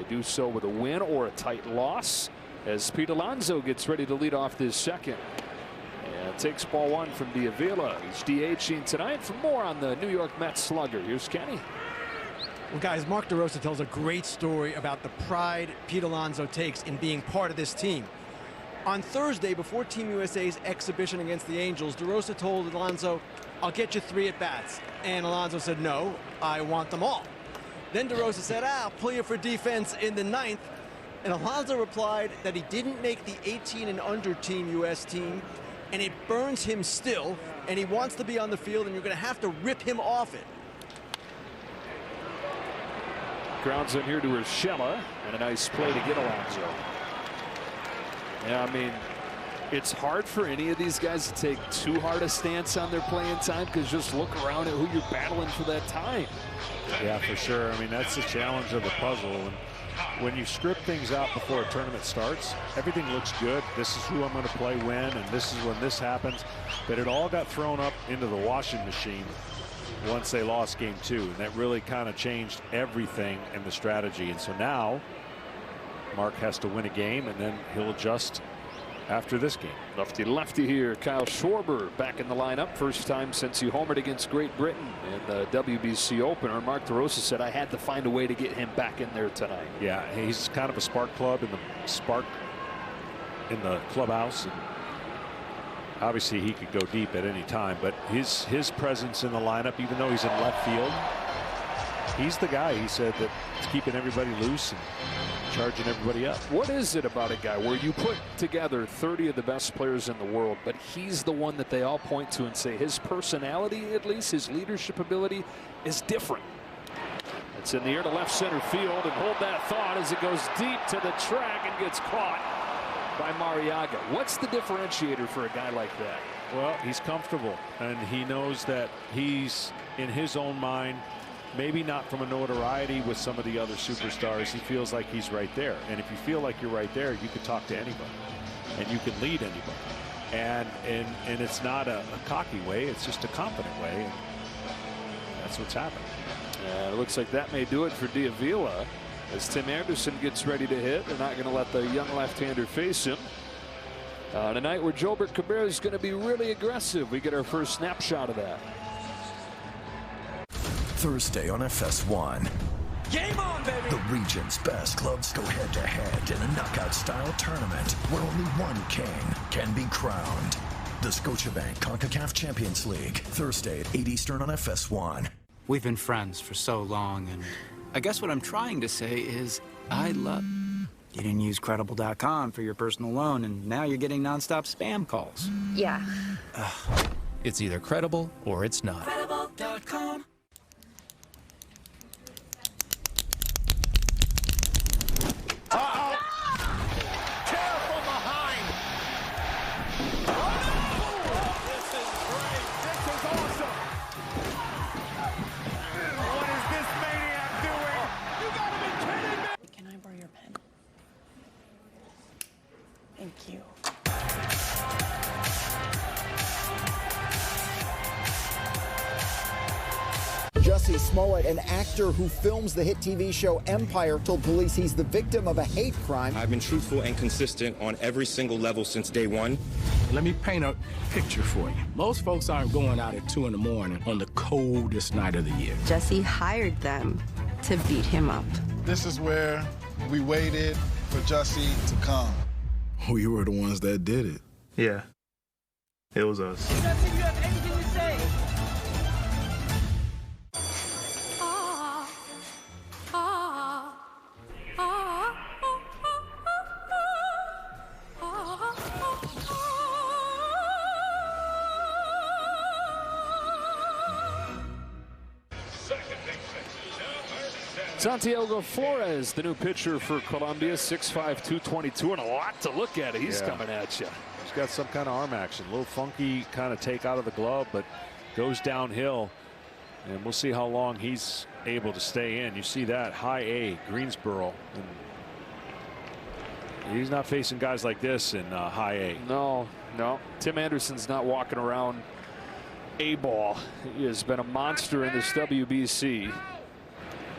do so with a win or a tight loss, as Pete Alonso gets ready to lead off this second. And takes ball one from D'Avila. He's DHing tonight. For more on the New York Mets slugger, here's Kenny. Well, guys, Mark DeRosa tells a great story about the pride Pete Alonso takes in being part of this team. On Thursday, before Team USA's exhibition against the Angels, DeRosa told Alonso, "I'll get you 3 at-bats." And Alonso said, "No, I want them all." Then DeRosa said, "I'll pull you for defense in the 9th." And Alonso replied that he didn't make the 18 and under Team US team, and it burns him still, and he wants to be on the field, and you're going to have to rip him off it. Grounds in here to Urshela, and a nice play to get Alonso. Yeah, I mean, it's hard for any of these guys to take too hard a stance on their playing time, because just look around at who you're battling for that time. Yeah, for sure. I mean, that's the challenge of the puzzle. And when you script things out before a tournament starts, everything looks good. This is who I'm going to play when, and this is when this happens. But it all got thrown up into the washing machine once they lost game 2, and that really kind of changed everything in the strategy. And so now Mark has to win a game, and then he'll adjust after this game. Lefty here, Kyle Schwarber back in the lineup. First time since he homered against Great Britain in the WBC opener. Mark DeRosa said, "I had to find a way to get him back in there tonight." Yeah, he's kind of a spark plug in the clubhouse. And obviously, he could go deep at any time, but his presence in the lineup, even though he's in left field, he's the guy, he said, that's keeping everybody loose and charging everybody up. What is it about a guy where you put together 30 of the best players in the world, but he's the one that they all point to and say his personality, at least his leadership ability, is different? It's in the air to left center field, and hold that thought as it goes deep to the track and gets caught by Mariaga. What's the differentiator for a guy like that? Well, he's comfortable, and he knows that he's in his own mind, maybe not from a notoriety with some of the other superstars. He feels like he's right there, and if you feel like you're right there, you can talk to anybody and you can lead anybody, and it's not a cocky way, it's just a confident way, and that's what's happening. It looks like that may do it for D'Avila. As Tim Anderson gets ready to hit, they're not going to let the young left-hander face him. On a night where Jolbert Cabrera is going to be really aggressive, we get our first snapshot of that. Thursday on FS1. Game on, baby! The region's best clubs go head-to-head in a knockout-style tournament where only one king can be crowned. The Scotiabank CONCACAF Champions League, Thursday at 8 Eastern on FS1. We've been friends for so long, and I guess what I'm trying to say is I love... You didn't use Credible.com for your personal loan, and now you're getting nonstop spam calls. Yeah. It's either credible or it's not. Credible.com. Careful behind! This is great! This is awesome! What is this maniac doing? You gotta be kidding me! Can I borrow your pen? Thank you. Jussie Smollett, an actor who films the hit TV show Empire, told police he's the victim of a hate crime. I've been truthful and consistent on every single level since day one. Let me paint a picture for you. Most folks aren't going out at 2 in the morning on the coldest night of the year. Jussie hired them to beat him up. This is where we waited for Jussie to come. We were the ones that did it. Yeah, it was us. Jussie, you have anything to say? Santiago Flores, the new pitcher for Colombia, 6'5", 222, and a lot to look at. He's coming at you. He's got some kind of arm action, a little funky kind of take out of the glove, but goes downhill, and we'll see how long he's able to stay in. You see that high A, Greensboro, and he's not facing guys like this in high A. No. Tim Anderson's not walking around A ball. He has been a monster in this WBC.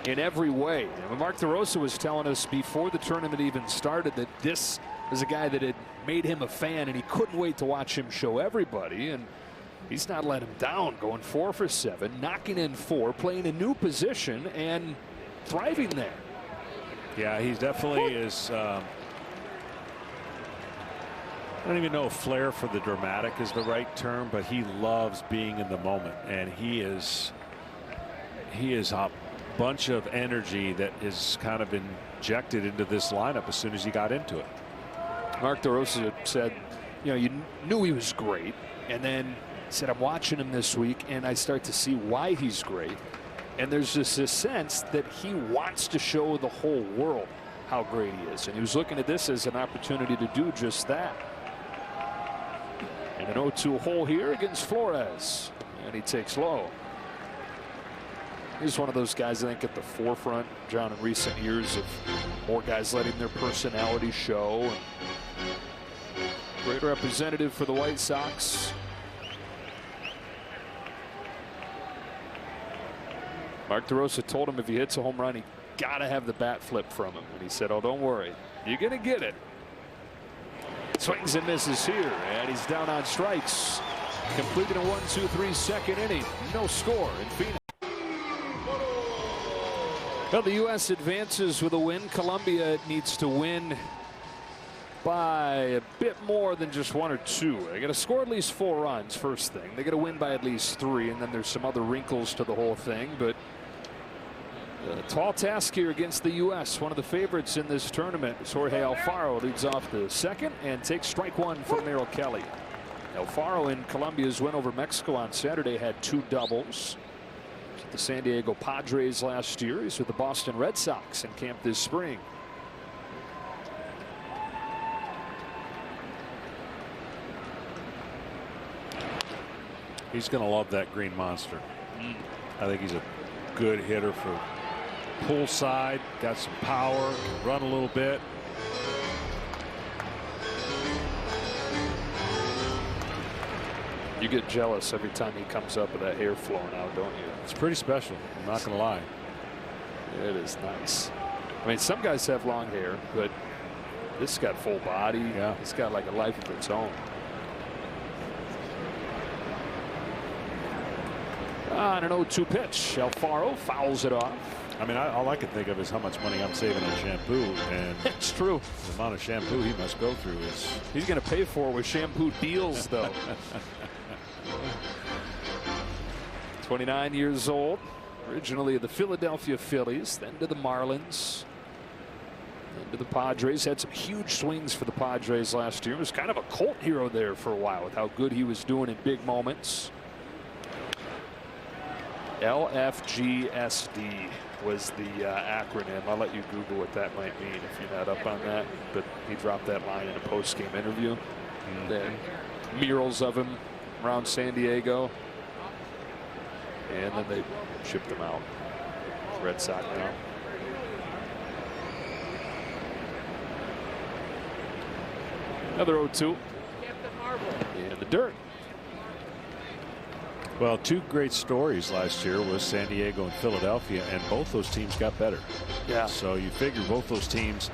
in every way. Mark DeRosa was telling us before the tournament even started that this is a guy that had made him a fan, and he couldn't wait to watch him show everybody. And he's not let him down, going 4 for 7, knocking in 4, playing a new position and thriving there. Yeah, he definitely is. I don't even know if flair for the dramatic is the right term, but he loves being in the moment, and he is a bunch of energy that is kind of injected into this lineup as soon as he got into it. Mark DeRosa said, you know, you knew he was great, and then said, I'm watching him this week and I start to see why he's great. And there's just this sense that he wants to show the whole world how great he is. And he was looking at this as an opportunity to do just that. And an 0-2 hole here against Flores. And he takes low. He's one of those guys, I think, at the forefront, John, in recent years of more guys letting their personality show. And great representative for the White Sox. Mark DeRosa told him if he hits a home run, he got to have the bat flipped from him. And he said, oh, don't worry. You're going to get it. Swings and misses here. And he's down on strikes. Completed a 1-2-3 second inning. No score in Phoenix. Well, the U.S. advances with a win. Colombia needs to win by a bit more than just 1 or 2. They got to score at least 4 runs, first thing. They got to win by at least 3, and then there's some other wrinkles to the whole thing. But a tall task here against the U.S. One of the favorites in this tournament. Jorge Alfaro leads off the second and takes strike 1 from Merrill Kelly. Alfaro, in Colombia's win over Mexico on Saturday, had 2 doubles. The San Diego Padres last year. He's with the Boston Red Sox in camp this spring. He's going to love that green monster. I think he's a good hitter for pull side. Got some power, can run a little bit. You get jealous every time he comes up with that hair flowing out, don't you? It's pretty special. I'm not going to lie. It is nice. I mean, some guys have long hair, but this got full body. Yeah. It's got like a life of its own. On an 0-2 pitch, Alfaro fouls it off. I mean, all I can think of is how much money I'm saving on shampoo, and it's true. The amount of shampoo he must go through is. He's going to pay for it with shampoo deals, though. 29 years old, originally of the Philadelphia Phillies, then to the Marlins, then to the Padres. Had some huge swings for the Padres last year. Was kind of a cult hero there for a while with how good he was doing in big moments. LFGSD was the acronym. I'll let you Google what that might mean if you're not up on that. But he dropped that line in a post-game interview. Then murals of him around San Diego. And then they shipped him out. Red Sox now. Another 0-2. In the dirt. Well, 2 great stories last year was San Diego and Philadelphia, and both those teams got better. Yeah. So you figure both those teams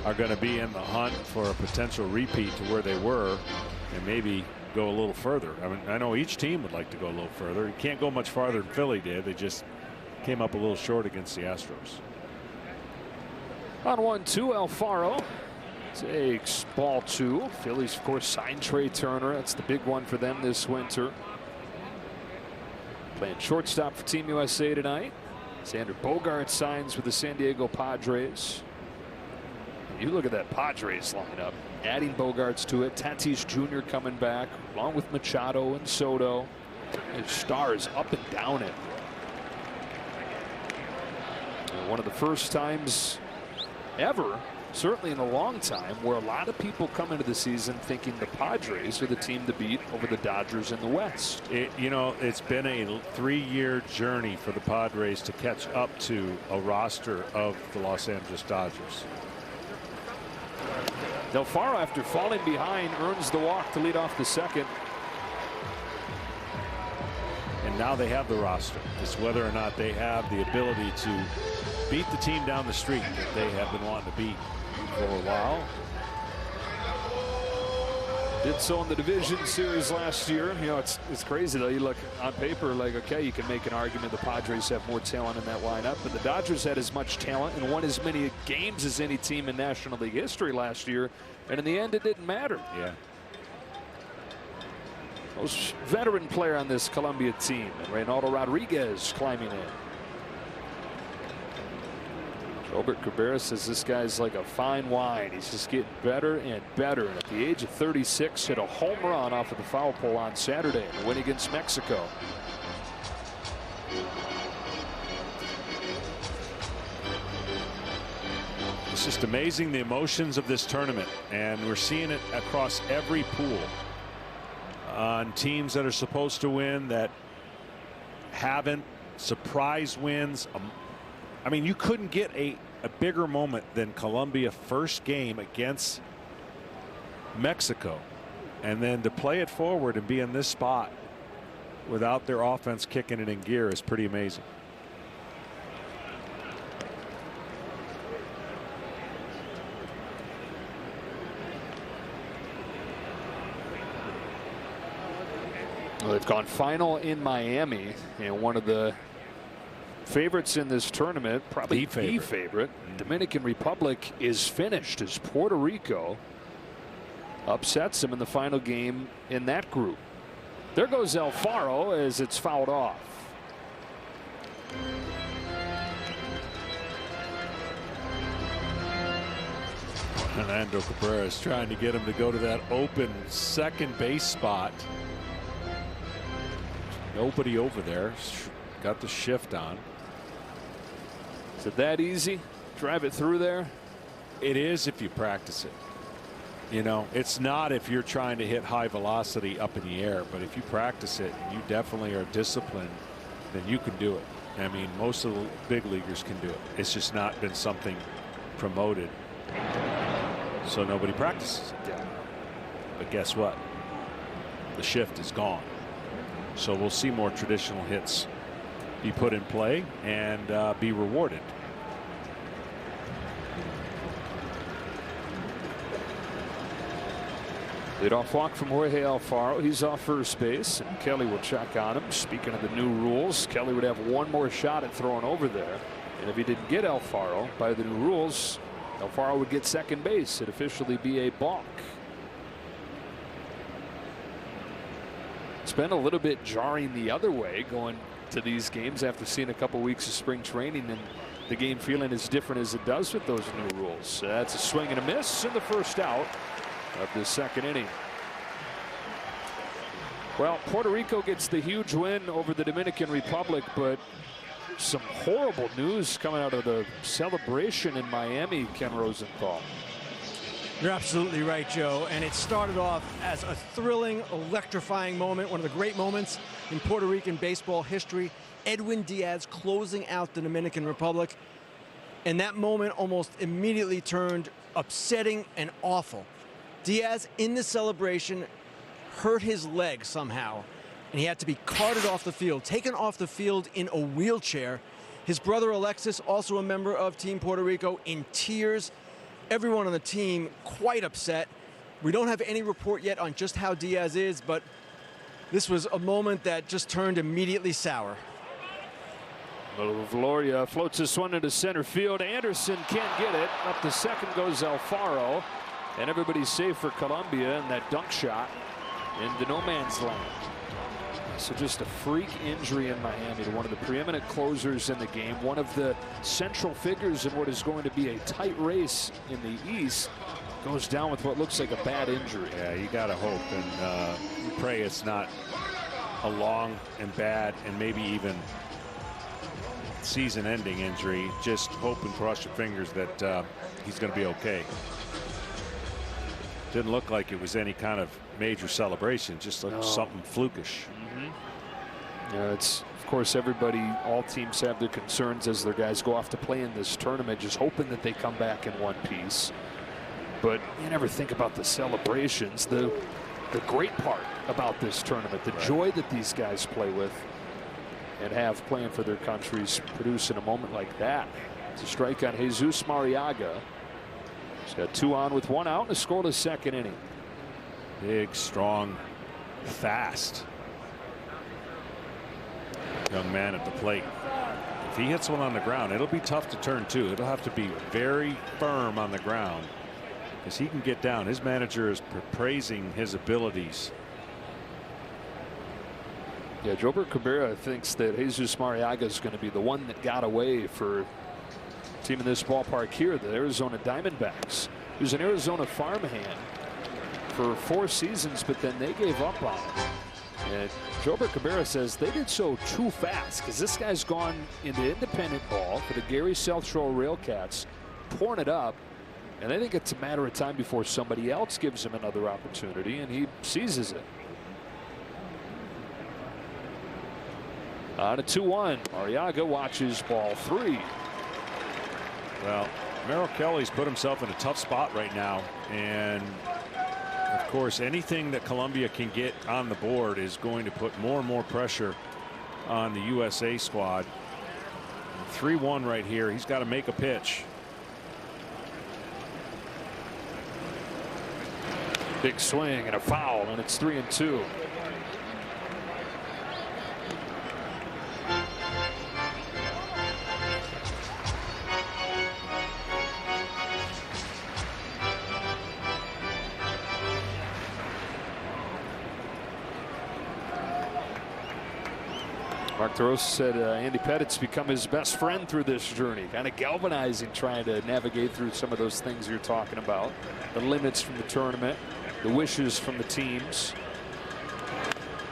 are going to be in the hunt for a potential repeat to where they were, and maybe go a little further. I mean, I know each team would like to go a little further. You can't go much farther than Philly did. They just came up a little short against the Astros. On 1-2, Alfaro takes ball 2. Phillies, of course, signed Trey Turner. That's the big one for them this winter. Playing shortstop for Team USA tonight. Xander Bogaerts signs with the San Diego Padres. You look at that Padres lineup, adding Bogaerts to it. Tatis Jr. coming back, along with Machado and Soto. His stars up and down it. And one of the first times ever, certainly in a long time, where a lot of people come into the season thinking the Padres are the team to beat over the Dodgers in the West. You know, it's been a 3-year journey for the Padres to catch up to a roster of the Los Angeles Dodgers. Alfaro, after falling behind, earns the walk to lead off the second. And now they have the roster. It's whether or not they have the ability to beat the team down the street that they have been wanting to beat for a while. Did so in the division series last year. You know, it's crazy though. You look on paper like, okay, you can make an argument the Padres have more talent in that lineup, but the Dodgers had as much talent and won as many games as any team in National League history last year, and in the end it didn't matter. Yeah. Most veteran player on this Colombia team, and Reynaldo Rodriguez climbing in. Robert Cabrera says this guy's like a fine wine. He's just getting better and better. And at the age of 36, hit a home run off of the foul pole on Saturday in a win against Mexico. It's just amazing the emotions of this tournament, and we're seeing it across every pool. On teams that are supposed to win that haven't, surprise wins. I mean, you couldn't get a bigger moment than Colombia first game against Mexico, and then to play it forward and be in this spot without their offense kicking it in gear is pretty amazing. Well, they've gone final in Miami, and one of the favorites in this tournament, probably the favorite. Dominican Republic is finished as Puerto Rico upsets them in the final game in that group. There goes Alfaro as it's fouled off. Fernando Cabrera is trying to get him to go to that open second base spot. Nobody over there. Got the shift on. Is it that easy? Drive it through there? It is if you practice it. You know, it's not if you're trying to hit high velocity up in the air, but if you practice it and you definitely are disciplined, then you can do it. I mean, most of the big leaguers can do it. It's just not been something promoted, so nobody practices it. Yeah. But guess what? The shift is gone. So we'll see more traditional hits be put in play and be rewarded. Leadoff walk from Jorge Alfaro. He's off first base, and Kelly will check on him. Speaking of the new rules, Kelly would have one more shot at throwing over there. And if he didn't get Alfaro by the new rules, Alfaro would get second base. It'd officially be a balk. It's been a little bit jarring the other way going to these games after seeing a couple weeks of spring training, and the game feeling as different as it does with those new rules. That's a swing and a miss in the first out of the second inning. Well, Puerto Rico gets the huge win over the Dominican Republic, but some horrible news coming out of the celebration in Miami, Ken Rosenthal. You're absolutely right, Joe. And it started off as a thrilling, electrifying moment, one of the great moments in Puerto Rican baseball history. Edwin Diaz closing out the Dominican Republic. And that moment almost immediately turned upsetting and awful. Diaz, in the celebration, hurt his leg somehow, and he had to be carted off the field, taken off the field in a wheelchair. His brother Alexis, also a member of Team Puerto Rico, in tears. Everyone on the team quite upset. We don't have any report yet on just how Diaz is, but this was a moment that just turned immediately sour. Little Valoria floats this one into center field. Anderson can't get it. Up to second goes Alfaro. And everybody's safe for Colombia, and that dunk shot into no man's land. So just a freak injury in Miami to one of the preeminent closers in the game, one of the central figures in what is going to be a tight race in the East, goes down with what looks like a bad injury. Yeah, you got to hope, and you pray it's not a long and bad and maybe even season-ending injury. Just hope and cross your fingers that he's going to be okay. Didn't look like it was any kind of major celebration, just like something flukish. Yeah, it's, of course, everybody, all teams have their concerns as their guys go off to play in this tournament, just hoping that they come back in one piece. But you never think about the celebrations, the great part about this tournament, the joy that these guys play with and have playing for their countries, produce in a moment like that. It's a strike on Jesus Mariaga. He's got 2 on with 1 out and a scoreless second inning. Big, strong, fast young man at the plate. If he hits one on the ground, it'll be tough to turn too. It'll have to be very firm on the ground because he can get down. His manager is praising his abilities. Yeah, Jober Cabrera thinks that Jesus Mariaga is going to be the one that got away for a team in this ballpark here, the Arizona Diamondbacks. He was an Arizona farmhand for 4 seasons, but then they gave up on him. And Jober Cabrera says they did so too fast because this guy's gone into independent ball for the Gary South Shore Railcats, torn it up, and I think it's a matter of time before somebody else gives him another opportunity, and he seizes it. On a 2-1, Mariaga watches ball 3. Well, Merrill Kelly's put himself in a tough spot right now, and of course anything that Colombia can get on the board is going to put more and more pressure on the USA squad. 3-1 right here. He's got to make a pitch. Big swing and a foul, and it's 3-2. Mark DeRosa said Andy Pettit's become his best friend through this journey, kind of galvanizing, trying to navigate through some of those things you're talking about. The limits from the tournament, the wishes from the teams.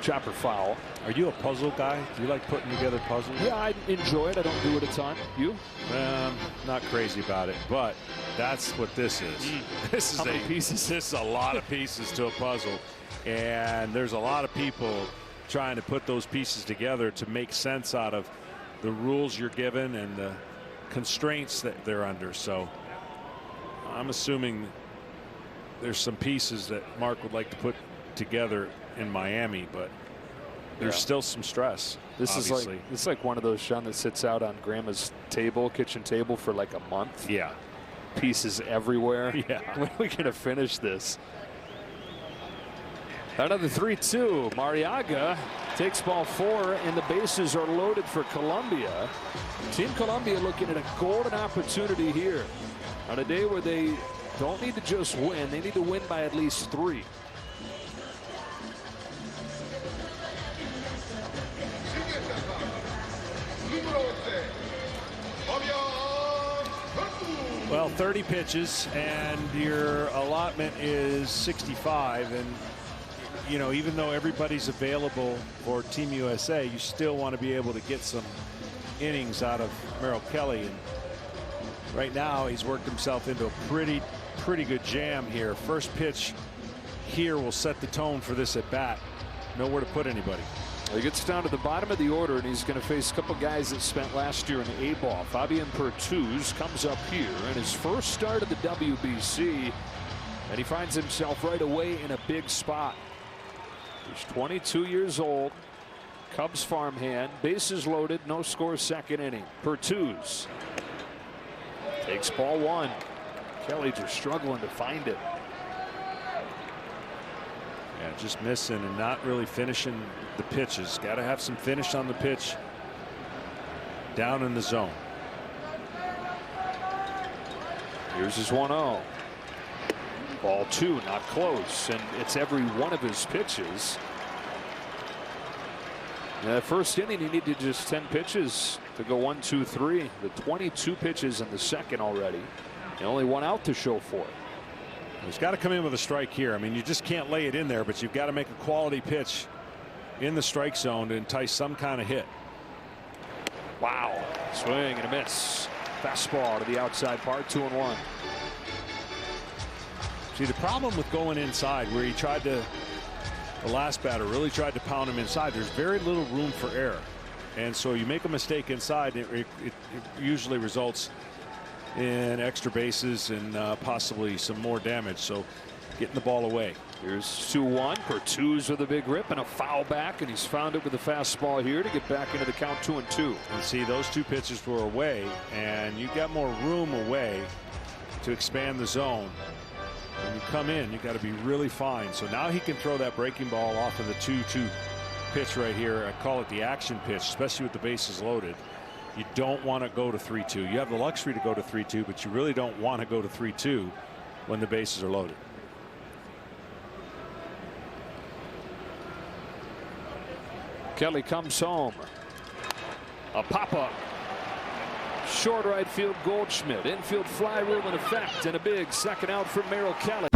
Chopper foul. Are you a puzzle guy? Do you like putting together puzzles? Yeah, I enjoy it. I don't do it a ton. You? Not crazy about it, but that's what this is. This is How many pieces? This is a lot of pieces to a puzzle, and there's a lot of people trying to put those pieces together to make sense out of the rules you're given and the constraints that they're under. So I'm assuming there's some pieces that Mark would like to put together in Miami, but there's still some stress. This is like one of those, Sean, that sits out on grandma's table, kitchen table, for like a month. Yeah. Pieces everywhere. Yeah. When are we going to finish this? Another 3-2. Mariaga takes ball 4, and the bases are loaded for Colombia. Team Colombia looking at a golden opportunity here on a day where they don't need to just win. They need to win by at least 3. Well, 30 pitches, and your allotment is 65, and you know, even though everybody's available for Team USA, you still want to be able to get some innings out of Merrill Kelly. And right now, he's worked himself into a pretty good jam here. First pitch here will set the tone for this at bat. Nowhere to put anybody. He gets down to the bottom of the order, and he's going to face a couple guys that spent last year in the A-ball. Fabian Pertuz comes up here in his first start of the WBC, and he finds himself right away in a big spot. He's 22 years old, Cubs farmhand, bases loaded, no score, second inning. Pertuz takes ball 1. Kelly just struggling to find it. Yeah, just missing and not really finishing the pitches. Got to have some finish on the pitch down in the zone. Here's his 1-0. Ball 2, not close, and it's every one of his pitches. In the first inning, he needed just 10 pitches to go 1, 2, 3. The 22 pitches in the second already, and only 1 out to show for it. He's got to come in with a strike here. I mean, you just can't lay it in there, but you've got to make a quality pitch in the strike zone to entice some kind of hit. Wow. Swing and a miss. Fastball to the outside part, 2-1. See, the problem with going inside, where he tried to, the last batter really tried to pound him inside, there's very little room for error. And so you make a mistake inside, it usually results in extra bases and possibly some more damage. So getting the ball away. Here's 2-1. Pertuz with a big rip and a foul back, and he's found it with a fastball here to get back into the count 2-2. And see, those two pitches were away, and you got more room away to expand the zone. When you come in, you got to be really fine. So now he can throw that breaking ball off of the 2-2 pitch right here. I call it the action pitch, especially with the bases loaded. You don't want to go to 3-2. You have the luxury to go to 3-2, but you really don't want to go to 3-2 when the bases are loaded. Kelly comes home. A pop-up. Short right field, Goldschmidt. Infield fly rule in effect, and a big second out for Merrill Kelly.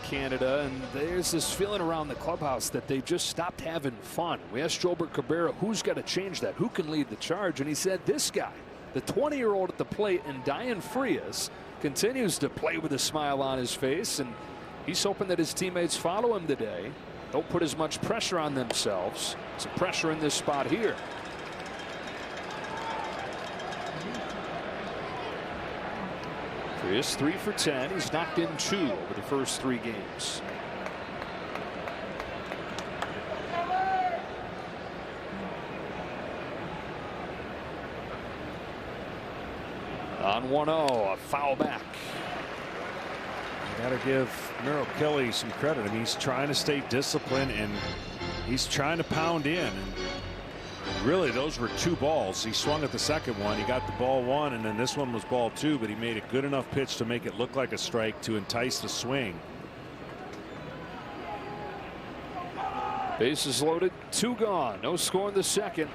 Canada, and there's this feeling around the clubhouse that they just stopped having fun. We asked Jolbert Cabrera who's got to change that, who can lead the charge, and he said this guy, the 20-year-old at the plate, and Dian Frias continues to play with a smile on his face, and he's hoping that his teammates follow him today. Don't put as much pressure on themselves. Some pressure in this spot here. Frias 3 for 10. He's knocked in 2 over the first 3 games. On 1-0, a foul back. You got to give Merrill Kelly some credit. I mean, he's trying to stay disciplined and he's trying to pound in. And really, those were 2 balls. He swung at the second one. He got the ball 1, and then this one was ball 2, but he made a good enough pitch to make it look like a strike to entice the swing. Bases loaded, 2 gone. No score in the second.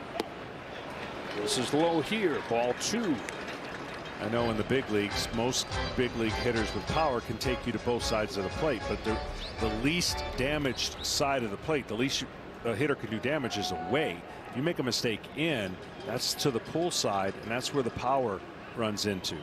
This is low here. Ball 2. I know in the big leagues, most big league hitters with power can take you to both sides of the plate, but the least damaged side of the plate, the least a hitter can do damage is away. If you make a mistake in, that's to the pull side, and that's where the power runs into.